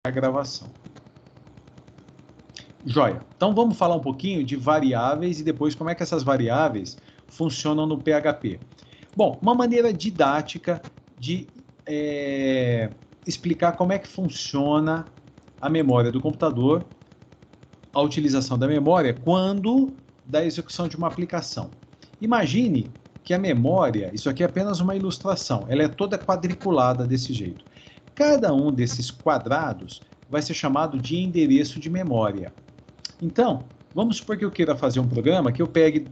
a gravação. Joia. Então vamos falar um pouquinho de variáveis e depois como é que essas variáveis funcionam no PHP. Bom, uma maneira didática de explicar como é que funciona a memória do computador, a utilização da memória quando da execução de uma aplicação. Imagine que a memória, isso aqui é apenas uma ilustração, ela é toda quadriculada desse jeito. Cada um desses quadrados vai ser chamado de endereço de memória. Então, vamos supor que eu queira fazer um programa que eu pegue,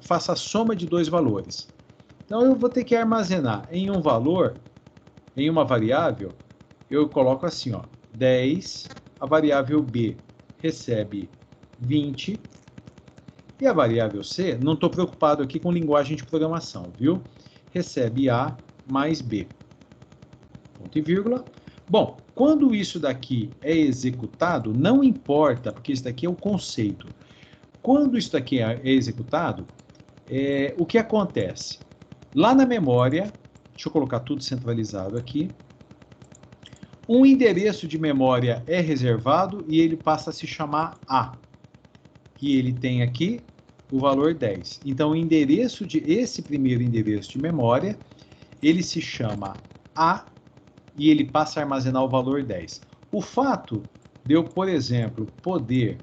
faça a soma de dois valores. Então, eu vou ter que armazenar em um valor, em uma variável, eu coloco assim, ó, 10, a variável B recebe 20, e a variável C, não estou preocupado aqui com linguagem de programação, viu? Recebe A mais B. Ponto e vírgula. Bom, quando isso daqui é executado, não importa, porque isso daqui é o conceito. Quando isso daqui é executado, o que acontece? Lá na memória, deixa eu colocar tudo centralizado aqui, um endereço de memória é reservado e ele passa a se chamar A. E ele tem aqui o valor 10. Então, o endereço esse primeiro endereço de memória, ele se chama A e ele passa a armazenar o valor 10. O fato de eu, por exemplo, poder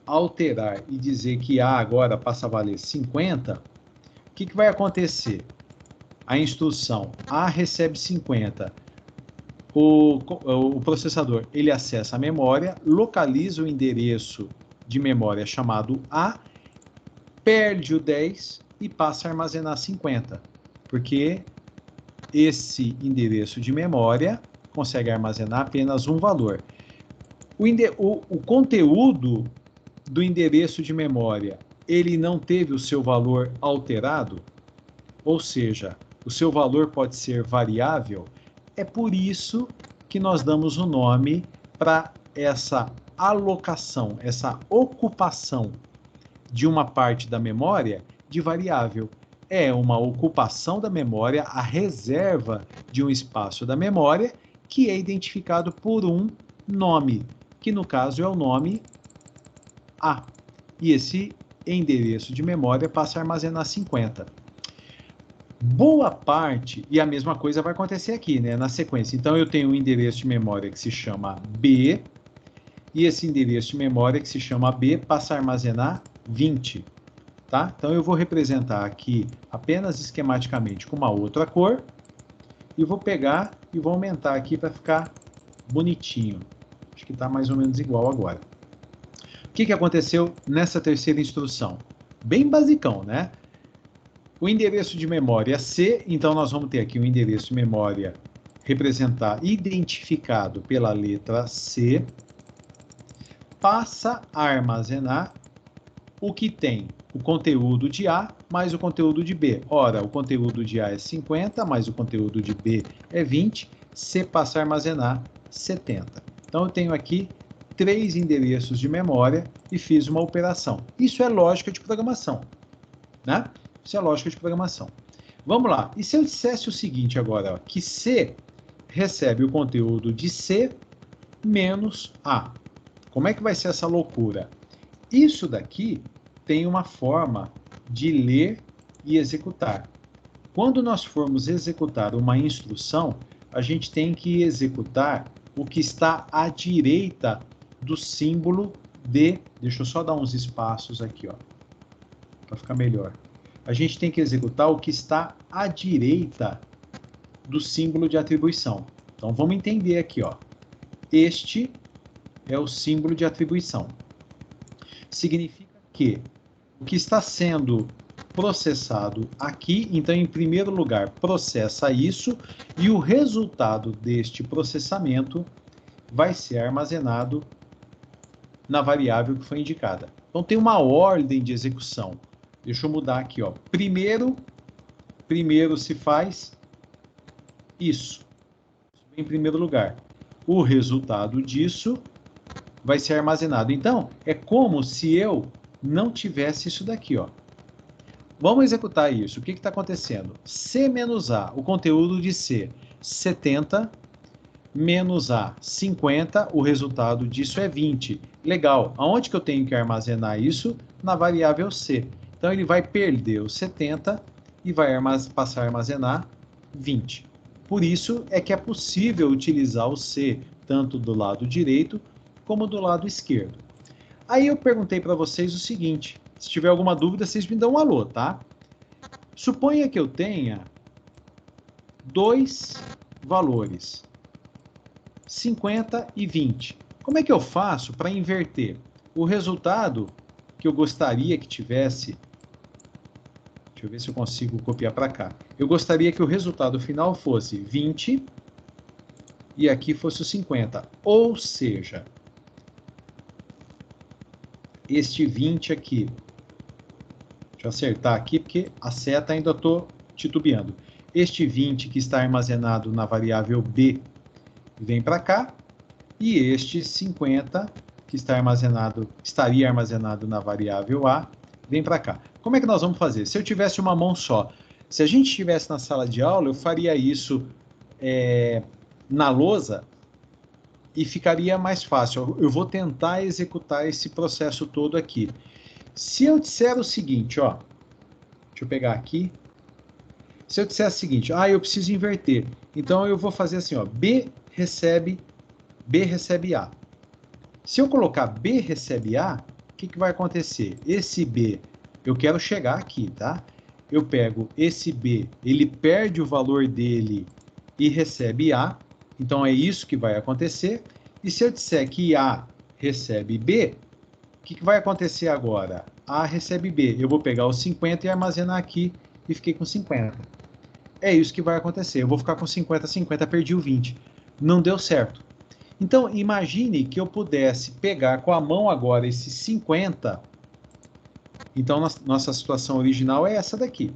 alterar e dizer que A agora passa a valer 50, o que vai acontecer? A instrução A recebe 50. O processador ele acessa a memória, localiza o endereço de memória chamado A, perde o 10 e passa a armazenar 50, porque esse endereço de memória consegue armazenar apenas um valor. O conteúdo do endereço de memória, ele não teve o seu valor alterado, ou seja, o seu valor pode ser variável. É por isso que nós damos o nome para essa alocação, essa ocupação de uma parte da memória de variável. É uma ocupação da memória, a reserva de um espaço da memória, que é identificado por um nome, que no caso é o nome A. E esse endereço de memória passa a armazenar 50. Boa parte, e a mesma coisa vai acontecer aqui, né, na sequência. Então, eu tenho um endereço de memória que se chama B, e esse endereço de memória que se chama B passa a armazenar 20. Tá? Então, eu vou representar aqui apenas esquematicamente com uma outra cor, e vou pegar e vou aumentar aqui para ficar bonitinho. Acho que está mais ou menos igual agora. O que aconteceu nessa terceira instrução? Bem basicão, né? O endereço de memória C, então nós vamos ter aqui o endereço de memória identificado pela letra C, passa a armazenar o que tem o conteúdo de A mais o conteúdo de B. Ora, o conteúdo de A é 50, mais o conteúdo de B é 20, C passa a armazenar 70. Então, eu tenho aqui 3 endereços de memória e fiz uma operação. Isso é lógica de programação, né? Isso é lógica de programação. Vamos lá. E se eu dissesse o seguinte agora, ó, que C recebe o conteúdo de C menos A? Como é que vai ser essa loucura? Isso daqui tem uma forma de ler e executar. Quando nós formos executar uma instrução, a gente tem que executar o que está à direita do símbolo de... Deixa eu só dar uns espaços aqui, ó, para ficar melhor. A gente tem que executar o que está à direita do símbolo de atribuição. Então, vamos entender aqui, ó. Este é o símbolo de atribuição. Significa que o que está sendo processado aqui, então, em primeiro lugar, processa isso, e o resultado deste processamento vai ser armazenado na variável que foi indicada. Então, tem uma ordem de execução. Deixa eu mudar aqui, ó. Primeiro se faz isso, em primeiro lugar. O resultado disso vai ser armazenado. Então, é como se eu não tivesse isso daqui, ó. Vamos executar isso. O que está acontecendo? C menos A, o conteúdo de C, 70, menos A, 50, o resultado disso é 20. Legal, aonde que eu tenho que armazenar isso? Na variável C. Então, ele vai perder os 70 e vai passar a armazenar 20. Por isso é que é possível utilizar o C tanto do lado direito como do lado esquerdo. Aí eu perguntei para vocês o seguinte, se tiver alguma dúvida, vocês me dão um alô, tá? Suponha que eu tenha dois valores, 50 e 20. Como é que eu faço para inverter? O resultado que eu gostaria que tivesse, deixa eu ver se eu consigo copiar para cá. Eu gostaria que o resultado final fosse 20 e aqui fosse o 50. Ou seja, este 20 aqui, deixa eu acertar aqui porque a seta ainda estou titubeando. Este 20 que está armazenado na variável B vem para cá, e este 50 que estaria armazenado na variável A, vem para cá. Como é que nós vamos fazer? Se eu tivesse uma mão só, se a gente estivesse na sala de aula, eu faria isso na lousa e ficaria mais fácil. Eu vou tentar executar esse processo todo aqui. Se eu disser o seguinte, ó, deixa eu pegar aqui. Se eu disser o seguinte, eu preciso inverter. Então eu vou fazer assim, ó, B recebe A. Se eu colocar B recebe A, o que vai acontecer? Esse B, eu quero chegar aqui, tá? Eu pego esse B, ele perde o valor dele e recebe A, então é isso que vai acontecer. E se eu disser que A recebe B, o que vai acontecer agora? A recebe B, eu vou pegar os 50 e armazenar aqui e fiquei com 50. É isso que vai acontecer, eu vou ficar com 50, 50, perdi o 20. Não deu certo. Então, imagine que eu pudesse pegar com a mão agora esses 50. Então, nossa situação original é essa daqui.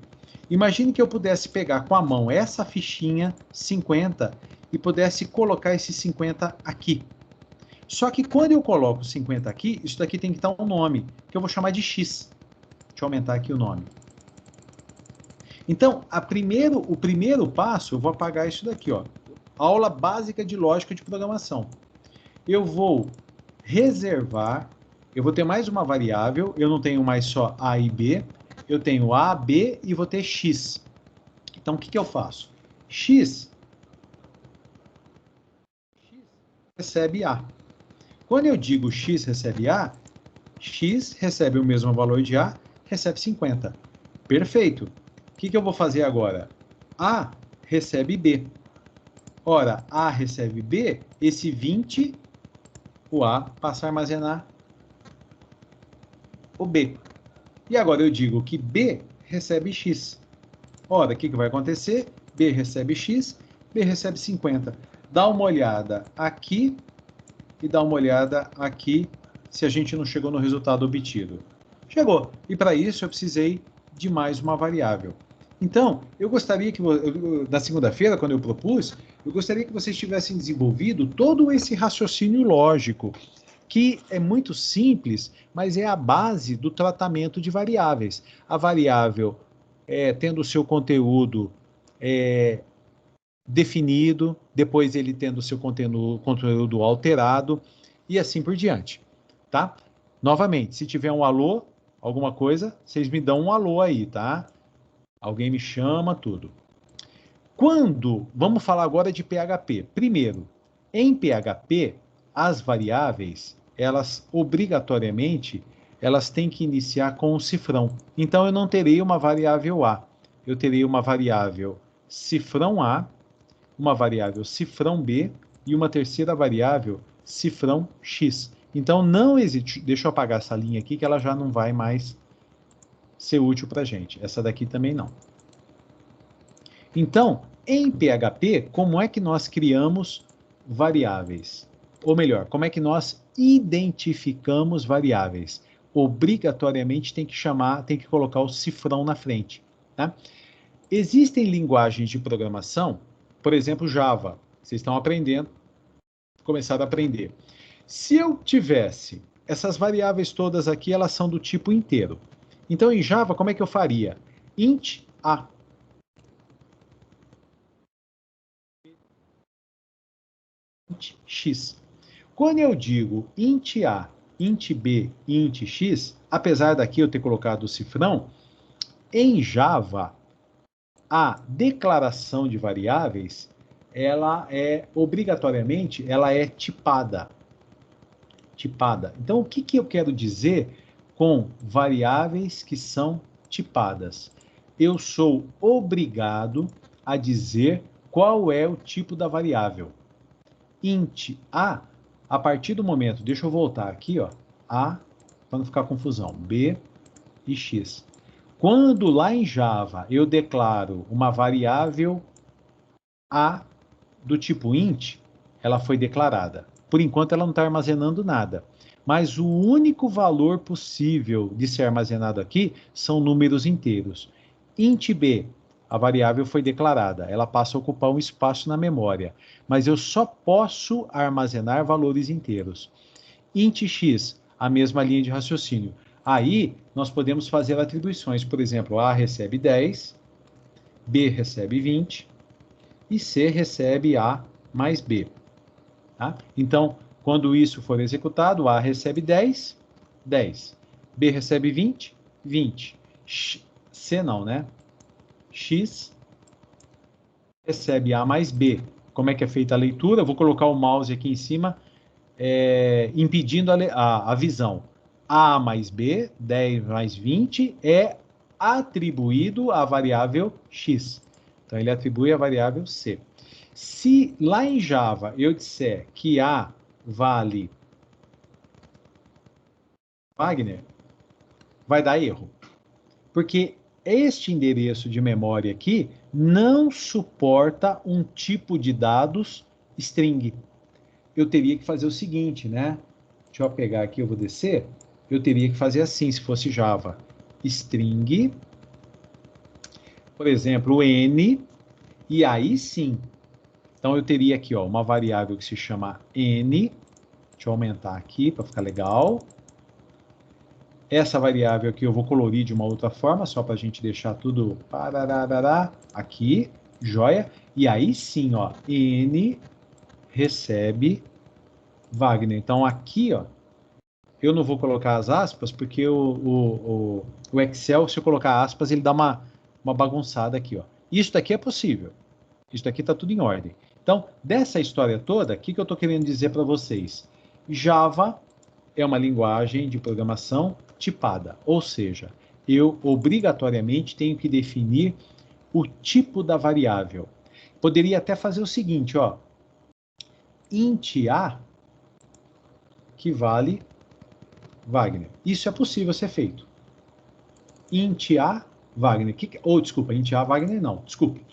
Imagine que eu pudesse pegar com a mão essa fichinha 50 e pudesse colocar esses 50 aqui. Só que quando eu coloco 50 aqui, isso daqui tem que estar um nome, que eu vou chamar de X. Deixa eu aumentar aqui o nome. Então, o primeiro passo, eu vou apagar isso daqui, ó. Aula básica de lógica de programação. Eu vou reservar, eu vou ter mais uma variável, eu não tenho mais só A e B, eu tenho A, B e vou ter X. Então, o que eu faço? X recebe A. Quando eu digo X recebe A, X recebe o mesmo valor de A, recebe 50. Perfeito. O que eu vou fazer agora? A recebe B. Ora, A recebe B, esse 20, o A passa a armazenar o B. E agora eu digo que B recebe X. Ora, o que vai acontecer? B recebe X, B recebe 50. Dá uma olhada aqui e dá uma olhada aqui se a gente não chegou no resultado obtido. Chegou. E para isso eu precisei de mais uma variável. Então, eu gostaria que, na segunda-feira, quando eu propus, eu gostaria que vocês tivessem desenvolvido todo esse raciocínio lógico, que é muito simples, mas é a base do tratamento de variáveis. A variável tendo o seu conteúdo definido, depois ele tendo o seu conteúdo alterado, e assim por diante, tá? Novamente, se tiver um alô, alguma coisa, vocês me dão um alô aí, tá? Alguém me chama, tudo. Vamos falar agora de PHP. Primeiro, em PHP, as variáveis, elas obrigatoriamente, elas têm que iniciar com um cifrão. Então, eu não terei uma variável A. Eu terei uma variável cifrão A, uma variável cifrão B e uma terceira variável cifrão X. Então, não existe... Deixa eu apagar essa linha aqui, que ela já não vai mais ser útil para a gente. Essa daqui também não. Então, em PHP, como é que nós criamos variáveis? Ou melhor, como é que nós identificamos variáveis? Obrigatoriamente tem que colocar o cifrão na frente. Tá? Existem linguagens de programação, por exemplo, Java. Vocês estão aprendendo, começaram a aprender. Se eu tivesse essas variáveis todas aqui, elas são do tipo inteiro. Então, em Java, como é que eu faria? Int A. int x. Quando eu digo int A, int B e int x, apesar daqui eu ter colocado o cifrão, em Java, a declaração de variáveis, ela é, obrigatoriamente, ela é tipada. Tipada. Então, o que, que eu quero dizer com variáveis que são tipadas? Eu sou obrigado a dizer qual é o tipo da variável. Int a partir do momento, deixa eu voltar aqui, ó, A, para não ficar confusão, B e X. Quando lá em Java eu declaro uma variável A do tipo int, ela foi declarada. Por enquanto ela não está armazenando nada. Mas o único valor possível de ser armazenado aqui são números inteiros. Int B, a variável foi declarada, ela passa a ocupar um espaço na memória, mas eu só posso armazenar valores inteiros. Int X, a mesma linha de raciocínio. Aí, nós podemos fazer atribuições, por exemplo, A recebe 10, B recebe 20 e C recebe A mais B. Tá? Então, quando isso for executado, A recebe 10, 10. B recebe 20, 20. C não, né? X recebe A mais B. Como é que é feita a leitura? Eu vou colocar o mouse aqui em cima, impedindo a visão. A mais B, 10 mais 20, é atribuído à variável X. Então, ele atribui a variável C. Se lá em Java eu disser que A vale Wagner, vai dar erro. Porque este endereço de memória aqui não suporta um tipo de dados string. Eu teria que fazer o seguinte, né? Deixa eu pegar aqui, eu vou descer. Eu teria que fazer assim, se fosse Java. String, por exemplo, n, e aí sim. Então eu teria aqui, ó, uma variável que se chama n. Deixa eu aumentar aqui para ficar legal. Essa variável aqui eu vou colorir de uma outra forma, só para a gente deixar tudo aqui, joia. E aí sim, ó, n recebe Wagner. Então aqui, ó, eu não vou colocar as aspas, porque o Excel, se eu colocar aspas, ele dá uma bagunçada aqui, ó. Isso daqui é possível. Isso daqui está tudo em ordem. Então, dessa história toda, o que eu estou querendo dizer para vocês? Java é uma linguagem de programação tipada, ou seja, eu obrigatoriamente tenho que definir o tipo da variável. Poderia até fazer o seguinte, ó, int A que vale Wagner. Isso é possível ser feito. Int A Wagner. Desculpa, int A Wagner não. Desculpe.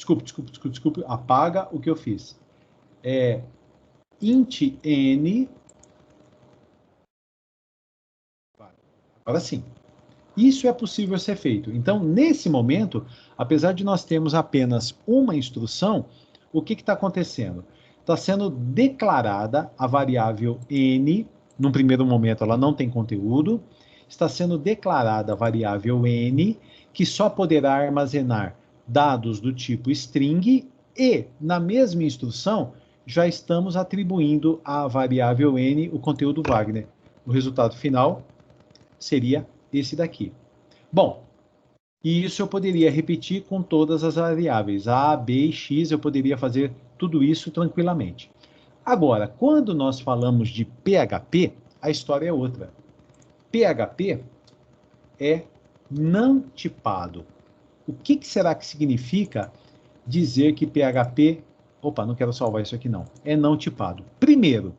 Apaga o que eu fiz. Int N. Agora sim. Isso é possível ser feito. Então, nesse momento, apesar de nós termos apenas uma instrução, o que está acontecendo? Está sendo declarada a variável n, num primeiro momento ela não tem conteúdo, está sendo declarada a variável n, que só poderá armazenar dados do tipo string, e, na mesma instrução, já estamos atribuindo à variável n o conteúdo Wagner. O resultado final seria esse daqui. Bom, e isso eu poderia repetir com todas as variáveis. A, B e X, eu poderia fazer tudo isso tranquilamente. Agora, quando nós falamos de PHP, a história é outra. PHP é não tipado. O que será que significa dizer que PHP... Opa, não quero salvar isso aqui não. É não tipado. Primeiro,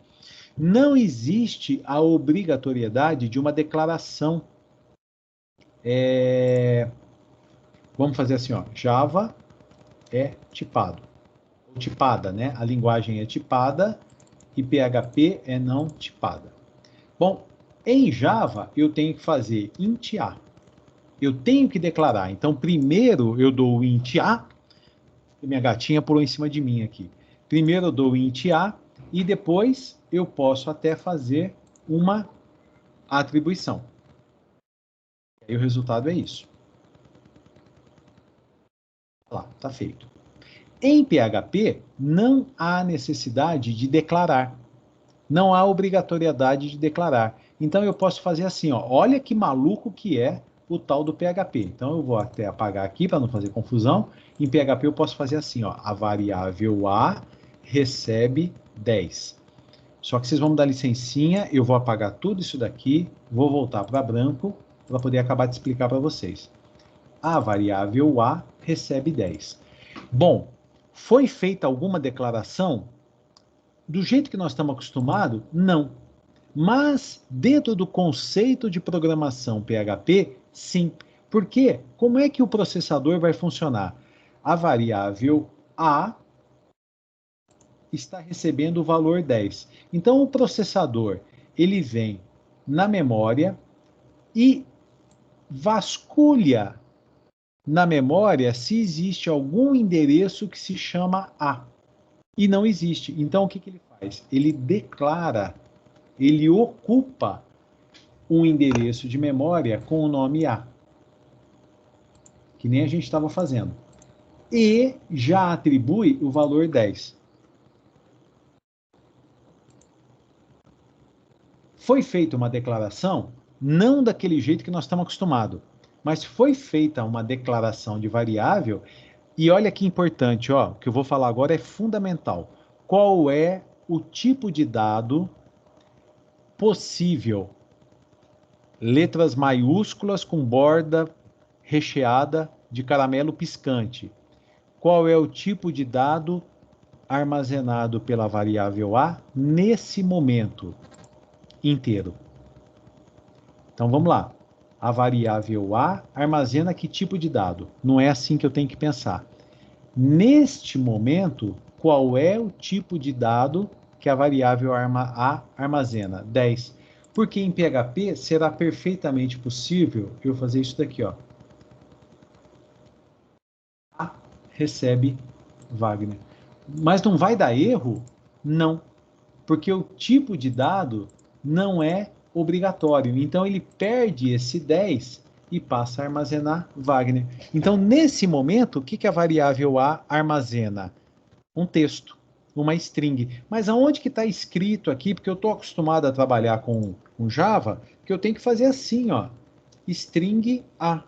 não existe a obrigatoriedade de uma declaração. Vamos fazer assim, ó. Java é tipado. Tipada, né? A linguagem é tipada e PHP é não tipada. Bom, em Java eu tenho que fazer int A. Eu tenho que declarar. Então, primeiro eu dou o int A. Minha gatinha pulou em cima de mim aqui. Primeiro eu dou o int A e depois eu posso até fazer uma atribuição. E o resultado é isso. Lá, tá feito. Em PHP, não há necessidade de declarar. Não há obrigatoriedade de declarar. Então, eu posso fazer assim, ó, olha que maluco que é o tal do PHP. Então, eu vou até apagar aqui para não fazer confusão. Em PHP, eu posso fazer assim, ó, a variável A recebe 10. Só que vocês vão me dar licencinha, eu vou apagar tudo isso daqui, vou voltar para branco, para poder acabar de explicar para vocês. A variável A recebe 10. Bom, foi feita alguma declaração? Do jeito que nós estamos acostumados? Não. Mas, dentro do conceito de programação PHP, sim. Por quê? Como é que o processador vai funcionar? A variável A está recebendo o valor 10. Então, o processador, ele vem na memória e vasculha na memória se existe algum endereço que se chama A. E não existe. Então, o que ele faz? Ele declara, ele ocupa um endereço de memória com o nome A, que nem a gente estava fazendo. E já atribui o valor 10. Foi feita uma declaração, não daquele jeito que nós estamos acostumados, mas foi feita uma declaração de variável, e olha que importante, ó, o que eu vou falar agora é fundamental. Qual é o tipo de dado possível? Letras maiúsculas com borda recheada de caramelo piscante. Qual é o tipo de dado armazenado pela variável A nesse momento inteiro? Então vamos lá. A variável A armazena que tipo de dado? Não é assim que eu tenho que pensar. Neste momento, qual é o tipo de dado que a variável A armazena? 10. Porque em PHP será perfeitamente possível eu fazer isso daqui, ó. A recebe Wagner. Mas não vai dar erro? Não. Porque o tipo de dado não é obrigatório. Então ele perde esse 10 e passa a armazenar Wagner. Então, nesse momento, o que a variável A armazena? Um texto, uma string. Mas aonde que está escrito aqui? Porque eu estou acostumado a trabalhar com Java, que eu tenho que fazer assim, ó, string A.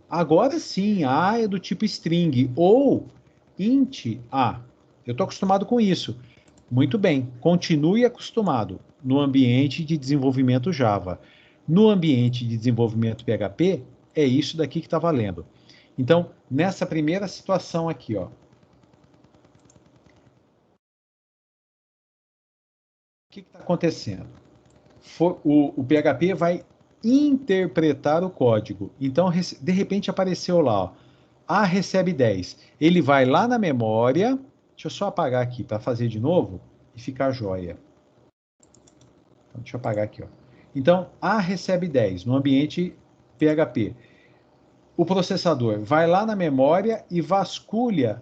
Agora sim, A é do tipo string ou int A. Eu estou acostumado com isso. Muito bem, continue acostumado no ambiente de desenvolvimento Java. No ambiente de desenvolvimento PHP, é isso daqui que está valendo. Então, nessa primeira situação aqui, ó, o que está acontecendo? O PHP vai interpretar o código. Então, de repente apareceu lá, ó, A recebe 10. Ele vai lá na memória, deixa eu só apagar aqui para fazer de novo e ficar joia. Então, deixa eu apagar aqui, ó. Então, A recebe 10 no ambiente PHP. O processador vai lá na memória e vasculha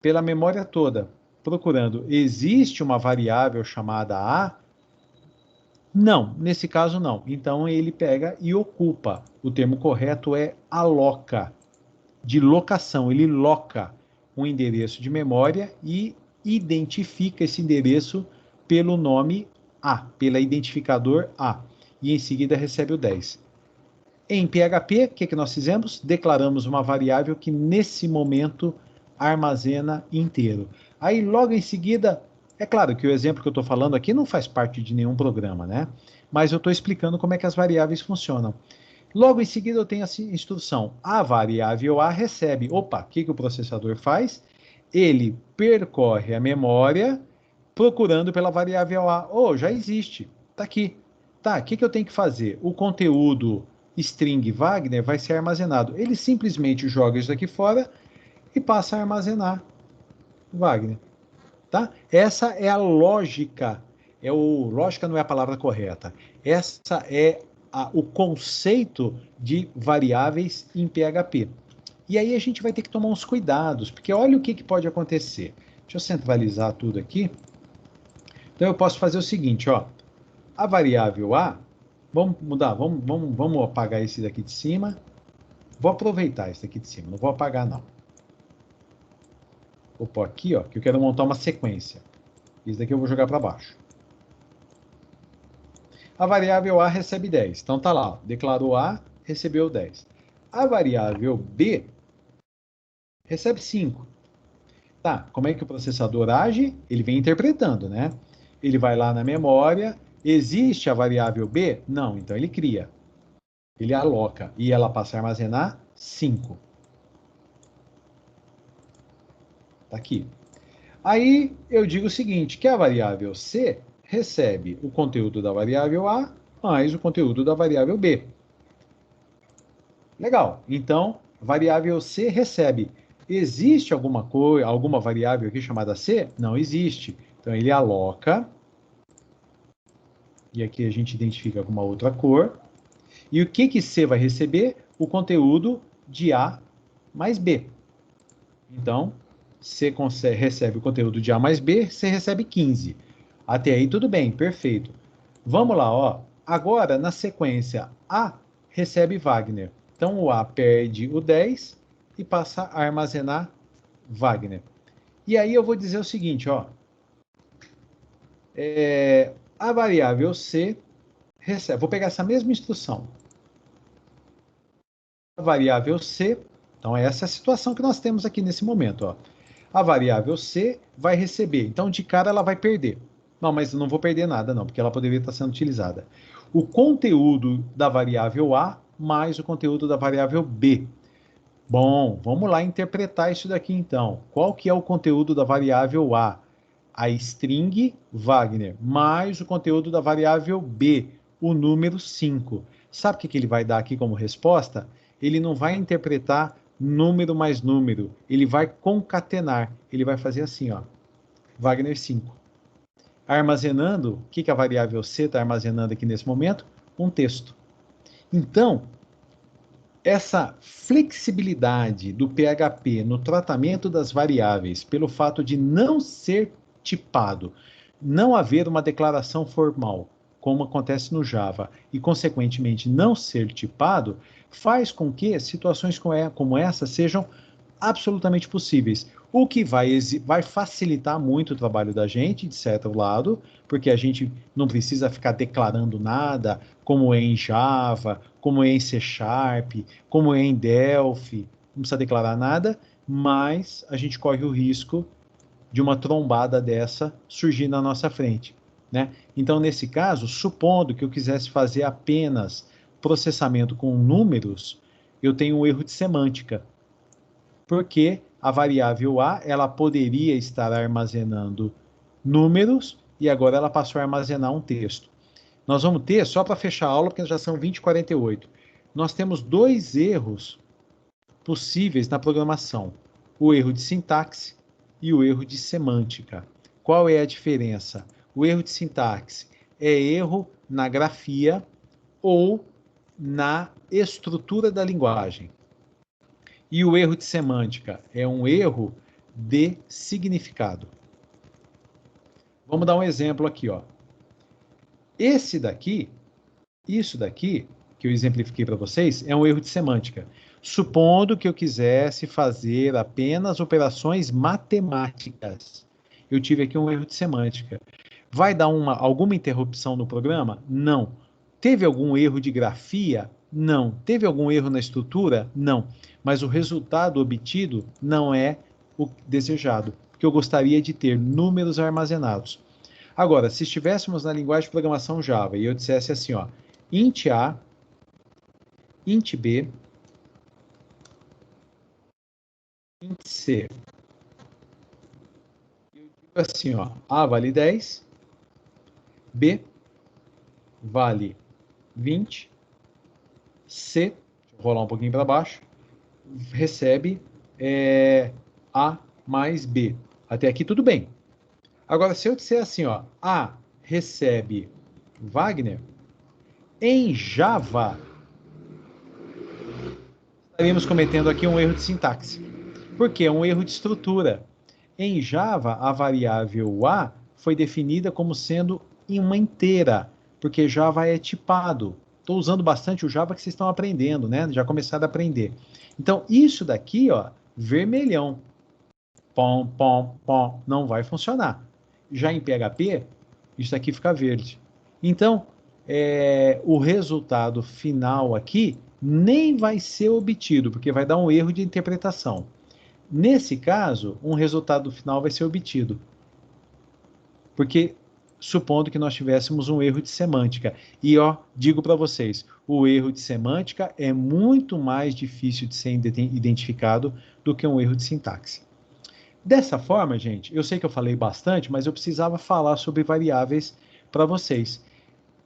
pela memória toda, procurando. Existe uma variável chamada A? Não, nesse caso não. Então ele pega e ocupa. O termo correto é aloca, de locação. Ele loca um endereço de memória e identifica esse endereço pelo nome A, pela identificador A. E em seguida recebe o 10. Em PHP, o que nós fizemos? Declaramos uma variável que nesse momento armazena inteiro. Aí logo em seguida, é claro que o exemplo que eu estou falando aqui não faz parte de nenhum programa, né? Mas eu estou explicando como é que as variáveis funcionam. Logo em seguida eu tenho a instrução, a variável A recebe. Opa, o que o processador faz? Ele percorre a memória procurando pela variável A. Oh, já existe, está aqui. Tá, o que eu tenho que fazer? O conteúdo string Wagner vai ser armazenado. Ele simplesmente joga isso aqui fora e passa a armazenar Wagner. Tá? Essa é a lógica. Lógica não é a palavra correta. Essa é o conceito de variáveis em PHP. E aí a gente vai ter que tomar uns cuidados, porque olha o que pode acontecer. Deixa eu centralizar tudo aqui. Então eu posso fazer o seguinte, ó. A variável A, vamos mudar, vamos apagar esse daqui de cima. Vou aproveitar esse daqui de cima, não vou apagar não. Vou pôr aqui, ó, que eu quero montar uma sequência. Isso daqui eu vou jogar para baixo. A variável A recebe 10. Então tá lá, ó, declarou A, recebeu 10. A variável B recebe 5. Tá, como é que o processador age? Ele vem interpretando, né? Ele vai lá na memória, existe a variável B? Não, então ele cria. Ele aloca e ela passa a armazenar 5. Tá aqui. Aí eu digo o seguinte, que a variável C recebe o conteúdo da variável A mais o conteúdo da variável B. Legal. Então, variável C recebe. Existe alguma coisa, alguma variável aqui chamada C? Não existe. Então ele aloca. E aqui a gente identifica com uma outra cor. E o que C vai receber? O conteúdo de A mais B. Então, C recebe o conteúdo de A mais B, C recebe 15. Até aí tudo bem, perfeito. Vamos lá, ó. Agora, na sequência, A recebe Wagner. Então, o A perde o 10 e passa a armazenar Wagner. E aí eu vou dizer o seguinte, ó. A variável C recebe... Vou pegar essa mesma instrução. A variável C... Então, essa é a situação que nós temos aqui nesse momento, ó. A variável C vai receber. Então, de cara, ela vai perder. Não, mas não vou perder nada, não, porque ela poderia estar sendo utilizada. O conteúdo da variável A mais o conteúdo da variável B. Bom, vamos lá interpretar isso daqui, então. Qual que é o conteúdo da variável A? A string Wagner mais o conteúdo da variável B, o número 5. Sabe o que ele vai dar aqui como resposta? Ele não vai interpretar número mais número, ele vai concatenar. Ele vai fazer assim, ó, Wagner 5. Armazenando, o que a variável C está armazenando aqui nesse momento? Um texto. Então, essa flexibilidade do PHP no tratamento das variáveis, pelo fato de não ser tipado, não haver uma declaração formal, como acontece no Java, e, consequentemente, não ser tipado, faz com que situações como essa sejam absolutamente possíveis. O que vai facilitar muito o trabalho da gente, de certo lado, porque a gente não precisa ficar declarando nada, como é em Java, como é em C Sharp, como é em Delphi, não precisa declarar nada, mas a gente corre o risco de uma trombada dessa surgir na nossa frente, né? Então, nesse caso, supondo que eu quisesse fazer apenas processamento com números, eu tenho um erro de semântica, porque a variável A ela poderia estar armazenando números e agora ela passou a armazenar um texto. Nós vamos ter, só para fechar a aula, porque já são 20h48, nós temos dois erros possíveis na programação: o erro de sintaxe e o erro de semântica. Qual é a diferença? O erro de sintaxe é erro na grafia ou na estrutura da linguagem. E o erro de semântica é um erro de significado. Vamos dar um exemplo aqui, ó. Esse daqui, isso daqui, que eu exemplifiquei para vocês, é um erro de semântica. Supondo que eu quisesse fazer apenas operações matemáticas. Eu tive aqui um erro de semântica. Vai dar alguma interrupção no programa? Não. Teve algum erro de grafia? Não. Teve algum erro na estrutura? Não. Mas o resultado obtido não é o desejado, porque eu gostaria de ter números armazenados. Agora, se estivéssemos na linguagem de programação Java e eu dissesse assim, ó, int A, int B, int C. Eu digo assim, ó, A vale 10, B vale 20, C, deixa eu rolar um pouquinho para baixo, recebe A mais B. Até aqui tudo bem. Agora, se eu disser assim, ó, A recebe Wagner, em Java, estaríamos cometendo aqui um erro de sintaxe. Por quê? Um erro de estrutura. Em Java, a variável A foi definida como sendo uma inteira, porque Java é tipado. Estou usando bastante o Java que vocês estão aprendendo, né? Já começaram a aprender. Então, isso daqui, ó, vermelhão. pom, pom, pom, não vai funcionar. Já em PHP, isso aqui fica verde. Então, o resultado final aqui nem vai ser obtido, porque vai dar um erro de interpretação. Nesse caso, um resultado final vai ser obtido. Porque, supondo que nós tivéssemos um erro de semântica. E, digo para vocês, o erro de semântica é muito mais difícil de ser identificado do que um erro de sintaxe. Dessa forma, gente, eu sei que eu falei bastante, mas eu precisava falar sobre variáveis para vocês.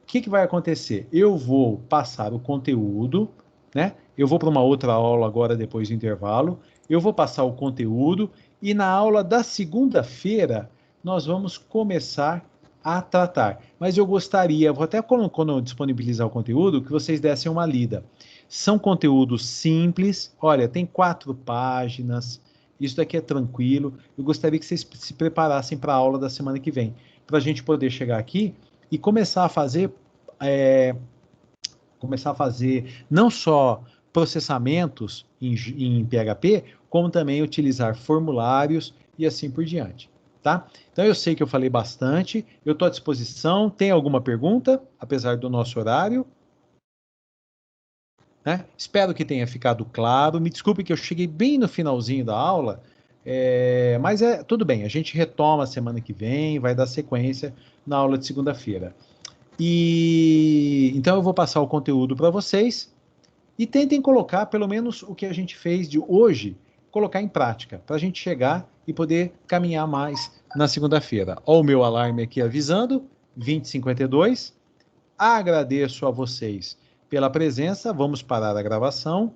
O que vai acontecer? Eu vou passar o conteúdo, né? Eu vou para uma outra aula agora, depois do intervalo. Eu vou passar o conteúdo e na aula da segunda-feira nós vamos começar a tratar. Mas eu gostaria, vou até quando eu disponibilizar o conteúdo, que vocês dessem uma lida. São conteúdos simples, olha, tem 4 páginas, isso daqui é tranquilo. Eu gostaria que vocês se preparassem para a aula da semana que vem, para a gente poder chegar aqui e começar a fazer não só processamentos em PHP, como também utilizar formulários e assim por diante, tá? Então eu sei que eu falei bastante, eu estou à disposição. Tem alguma pergunta, apesar do nosso horário? Né? Espero que tenha ficado claro. Me desculpe que eu cheguei bem no finalzinho da aula, mas tudo bem, a gente retoma a semana que vem, vai dar sequência na aula de segunda-feira. E então eu vou passar o conteúdo para vocês e tentem colocar pelo menos o que a gente fez de hoje, colocar em prática, para a gente chegar e poder caminhar mais na segunda-feira. Olha o meu alarme aqui avisando, 20h52. Agradeço a vocês pela presença, vamos parar a gravação.